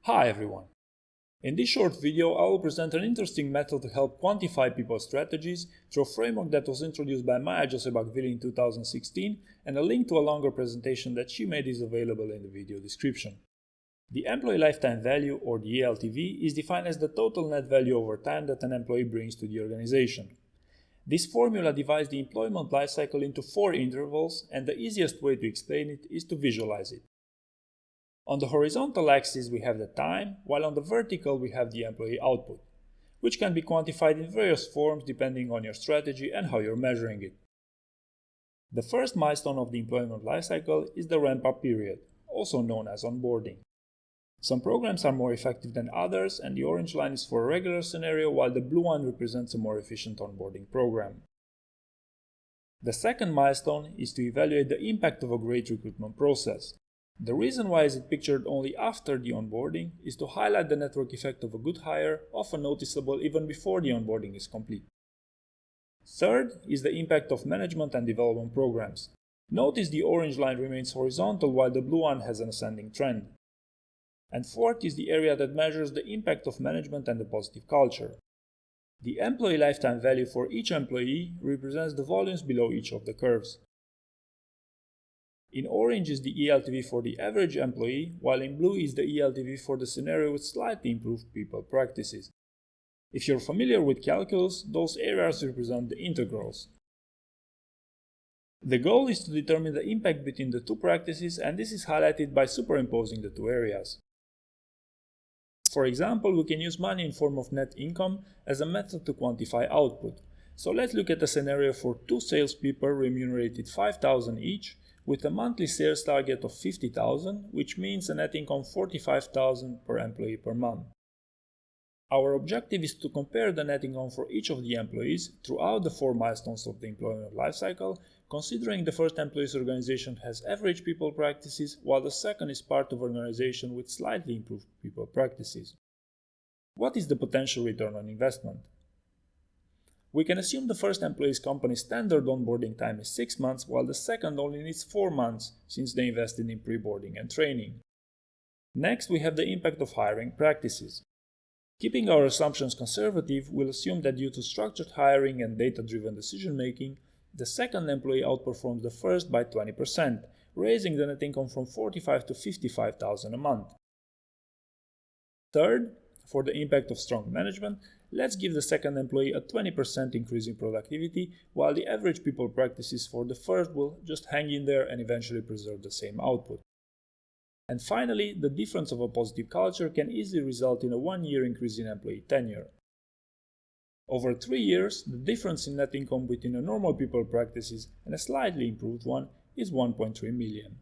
Hi everyone! In this short video, I will present an interesting method to help quantify people's strategies through a framework that was introduced by Maia Josebachvili in 2016, and a link to a longer presentation that she made is available in the video description. The employee lifetime value, or the ELTV, is defined as the total net value over time that an employee brings to the organization. This formula divides the employment lifecycle into 4 intervals, and the easiest way to explain it is to visualize it. On the horizontal axis we have the time, while on the vertical we have the employee output, which can be quantified in various forms depending on your strategy and how you're measuring it. The first milestone of the employment lifecycle is the ramp-up period, also known as onboarding. Some programs are more effective than others, and the orange line is for a regular scenario, while the blue one represents a more efficient onboarding program. The second milestone is to evaluate the impact of a great recruitment process. The reason why is it pictured only after the onboarding is to highlight the network effect of a good hire, often noticeable even before the onboarding is complete. Third is the impact of management and development programs. Notice the orange line remains horizontal while the blue one has an ascending trend. And fourth is the area that measures the impact of management and the positive culture. The employee lifetime value for each employee represents the volumes below each of the curves. In orange is the ELTV for the average employee, while in blue is the ELTV for the scenario with slightly improved people practices. If you're familiar with calculus, those areas represent the integrals. The goal is to determine the impact between the two practices, and this is highlighted by superimposing the two areas. For example, we can use money in form of net income as a method to quantify output. So let's look at a scenario for 2 salespeople remunerated 5,000 each, with a monthly sales target of 50,000, which means a net income 45,000 per employee per month. Our objective is to compare the net income for each of the employees throughout the 4 milestones of the employment lifecycle, considering the first employee's organization has average people practices, while the second is part of an organization with slightly improved people practices. What is the potential return on investment? We can assume the first employee's company's standard onboarding time is 6 months, while the second only needs 4 months since they invested in pre-boarding and training. Next, we have the impact of hiring practices. Keeping our assumptions conservative, we'll assume that due to structured hiring and data-driven decision-making, the second employee outperforms the first by 20%, raising the net income from 45,000 to 55,000 a month. Third, for the impact of strong management, let's give the second employee a 20% increase in productivity, while the average people practices for the first will just hang in there and eventually preserve the same output. And finally, the difference of a positive culture can easily result in a 1-year increase in employee tenure. Over 3 years, the difference in net income between a normal people practices and a slightly improved one is 1.3 million.